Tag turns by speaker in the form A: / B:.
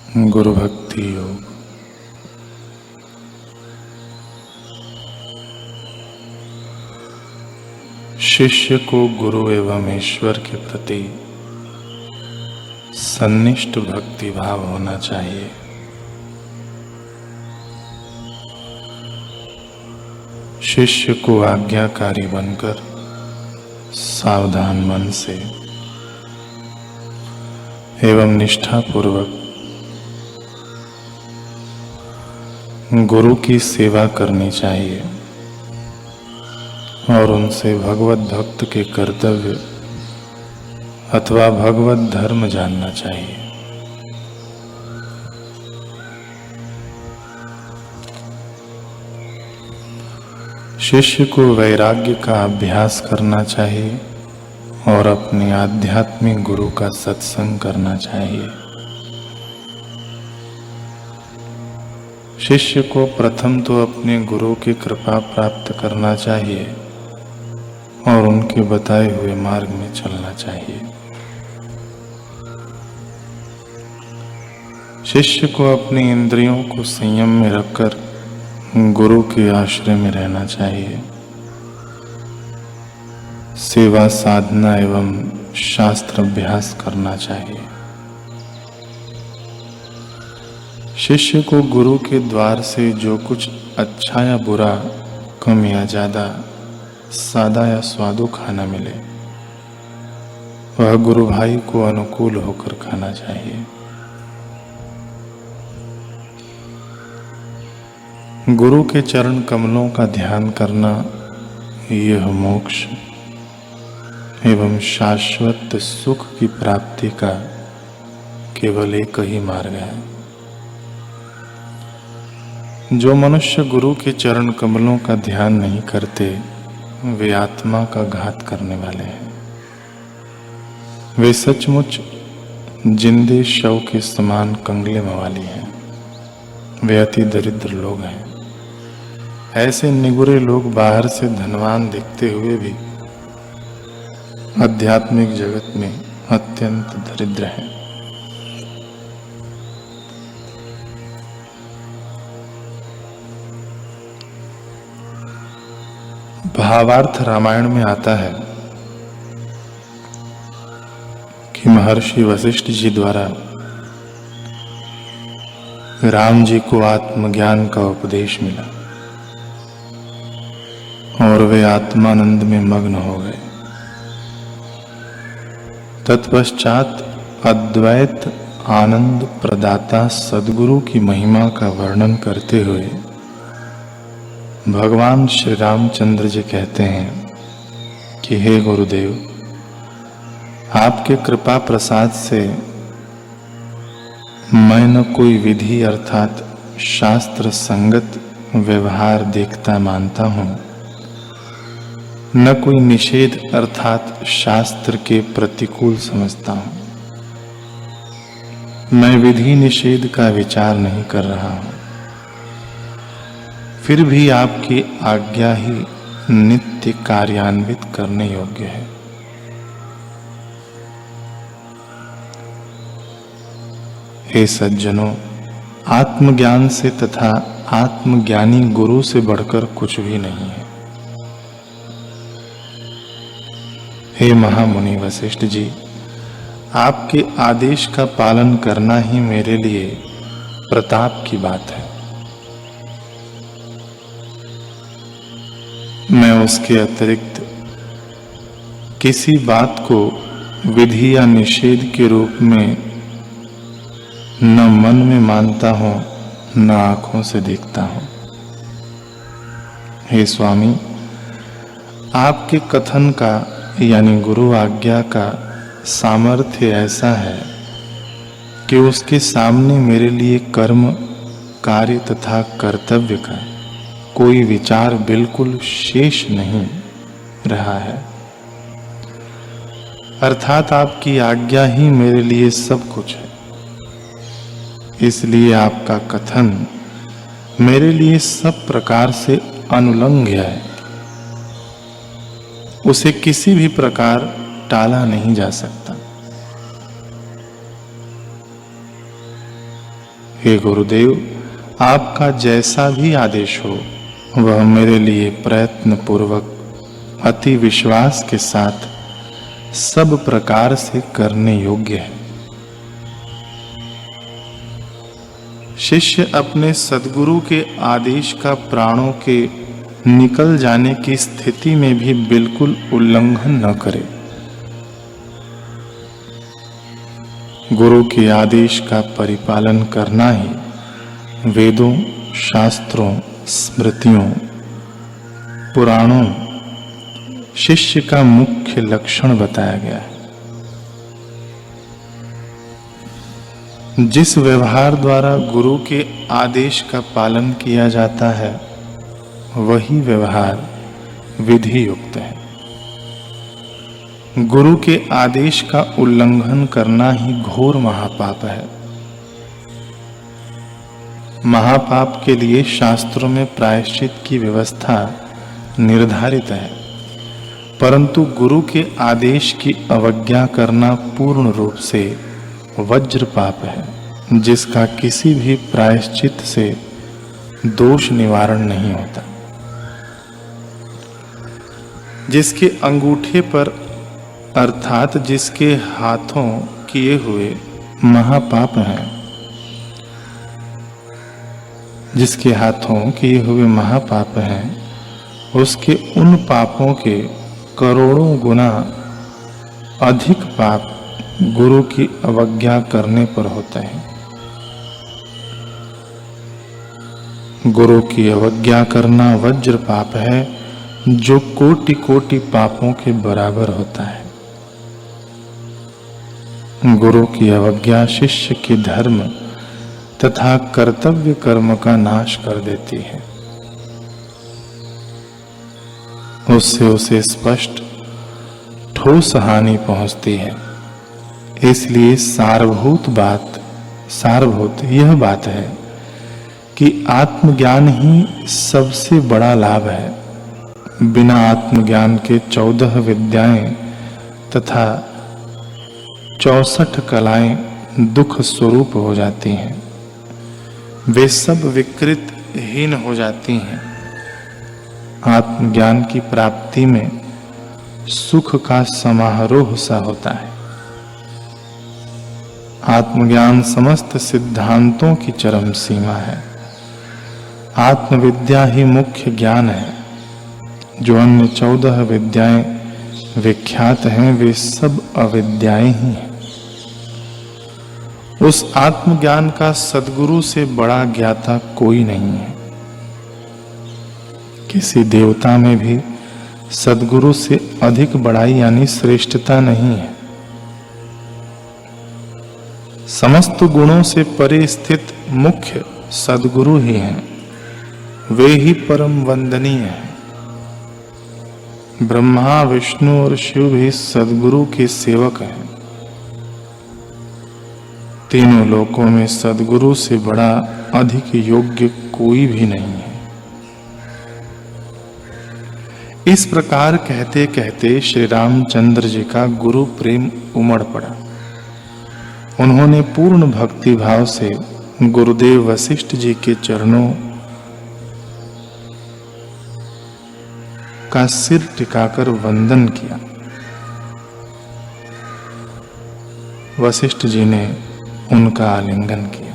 A: गुरु भक्ति योग। शिष्य को गुरु एवं ईश्वर के प्रति सन्निष्ठ भक्ति भाव होना चाहिए। शिष्य को आज्ञाकारी बनकर सावधान मन से एवं निष्ठापूर्वक गुरु की सेवा करनी चाहिए और उनसे भगवत भक्त के कर्तव्य अथवा भगवत धर्म जानना चाहिए। शिष्य को वैराग्य का अभ्यास करना चाहिए और अपने आध्यात्मिक गुरु का सत्संग करना चाहिए। शिष्य को प्रथम तो अपने गुरु की कृपा प्राप्त करना चाहिए और उनके बताए हुए मार्ग में चलना चाहिए। शिष्य को अपनी इंद्रियों को संयम में रखकर गुरु के आश्रय में रहना चाहिए। सेवा साधना एवं शास्त्र अभ्यास करना चाहिए। शिष्य को गुरु के द्वार से जो कुछ अच्छा या बुरा, कम या ज्यादा, सादा या स्वादु खाना मिले वह गुरु भाई को अनुकूल होकर खाना चाहिए। गुरु के चरण कमलों का ध्यान करना यह मोक्ष एवं शाश्वत सुख की प्राप्ति का केवल एक ही मार्ग है। जो मनुष्य गुरु के चरण कमलों का ध्यान नहीं करते वे आत्मा का घात करने वाले हैं। वे सचमुच जिंदे शव के समान कंगले मवाली हैं। वे अति दरिद्र लोग हैं। ऐसे निगुरे लोग बाहर से धनवान दिखते हुए भी आध्यात्मिक जगत में अत्यंत दरिद्र हैं। भावार्थ रामायण में आता है कि महर्षि वशिष्ठ जी द्वारा राम जी को आत्मज्ञान का उपदेश मिला और वे आत्मानंद में मग्न हो गए। तत्पश्चात अद्वैत आनंद प्रदाता सद्गुरु की महिमा का वर्णन करते हुए भगवान श्री रामचंद्र जी कहते हैं कि हे गुरुदेव, आपके कृपा प्रसाद से मैं न कोई विधि अर्थात शास्त्र संगत व्यवहार देखता मानता हूँ, न कोई निषेध अर्थात शास्त्र के प्रतिकूल समझता हूँ। मैं विधि निषेध का विचार नहीं कर रहा हूँ, फिर भी आपकी आज्ञा ही नित्य कार्यान्वित करने योग्य है। हे सज्जनों, आत्मज्ञान से तथा आत्मज्ञानी गुरु से बढ़कर कुछ भी नहीं है। हे महामुनि वशिष्ठ जी, आपके आदेश का पालन करना ही मेरे लिए प्रताप की बात है। मैं उसके अतिरिक्त किसी बात को विधि या निषेध के रूप में न मन में मानता हूँ न आंखों से देखता हूँ। हे स्वामी, आपके कथन का यानी गुरु आज्ञा का सामर्थ्य ऐसा है कि उसके सामने मेरे लिए कर्म, कार्य तथा कर्तव्य का कोई विचार बिल्कुल शेष नहीं रहा है। अर्थात आपकी आज्ञा ही मेरे लिए सब कुछ है। इसलिए आपका कथन मेरे लिए सब प्रकार से अनुलंघ्य है। उसे किसी भी प्रकार टाला नहीं जा सकता। हे गुरुदेव, आपका जैसा भी आदेश हो वह मेरे लिए प्रयत्न पूर्वक अति विश्वास के साथ सब प्रकार से करने योग्य है। शिष्य अपने सद्गुरु के आदेश का प्राणों के निकल जाने की स्थिति में भी बिल्कुल उल्लंघन न करे। गुरु के आदेश का परिपालन करना ही वेदों, शास्त्रों, स्मृतियों, पुराणों, शिष्य का मुख्य लक्षण बताया गया है। जिस व्यवहार द्वारा गुरु के आदेश का पालन किया जाता है वही व्यवहार विधि युक्त है। गुरु के आदेश का उल्लंघन करना ही घोर महापाप है। महापाप के लिए शास्त्रों में प्रायश्चित की व्यवस्था निर्धारित है, परंतु गुरु के आदेश की अवज्ञा करना पूर्ण रूप से वज्र पाप है, जिसका किसी भी प्रायश्चित से दोष निवारण नहीं होता। जिसके अंगूठे पर अर्थात जिसके हाथों किए हुए महापाप हैं, जिसके हाथों किए हुए महापाप हैं, उसके उन पापों के करोड़ों गुना अधिक पाप गुरु की अवज्ञा करने पर होता है। गुरु की अवज्ञा करना वज्र पाप है, जो कोटि कोटि पापों के बराबर होता है। गुरु की अवज्ञा शिष्य के धर्म तथा कर्तव्य कर्म का नाश कर देती है। उससे उसे स्पष्ट ठोस हानि पहुंचती है। इसलिए सारभूत यह बात है कि आत्मज्ञान ही सबसे बड़ा लाभ है। बिना आत्मज्ञान के 14 विद्याएं तथा 64 कलाएं दुख स्वरूप हो जाती हैं। वे सब विकृत हीन हो जाती हैं। आत्मज्ञान की प्राप्ति में सुख का समारोह सा होता है। आत्मज्ञान समस्त सिद्धांतों की चरम सीमा है। आत्मविद्या ही मुख्य ज्ञान है। जो अन्य 14 विद्याएं विख्यात हैं, वे सब अविद्याएं ही हैं। उस आत्मज्ञान का सद्गुरु से बड़ा ज्ञाता कोई नहीं है। किसी देवता में भी सद्गुरु से अधिक बड़ाई यानी श्रेष्ठता नहीं है। समस्त गुणों से परे स्थित मुख्य सद्गुरु ही हैं। वे ही परम वंदनीय हैं। ब्रह्मा, विष्णु और शिव भी सद्गुरु के सेवक हैं। तीनों लोकों में सद्गुरु से बड़ा अधिक योग्य कोई भी नहीं है। इस प्रकार कहते कहते श्री रामचंद्र जी का गुरु प्रेम उमड़ पड़ा। उन्होंने पूर्ण भक्ति भाव से गुरुदेव वशिष्ठ जी के चरणों का सिर टिकाकर वंदन किया। वशिष्ठ जी ने उनका आलिंगन किया।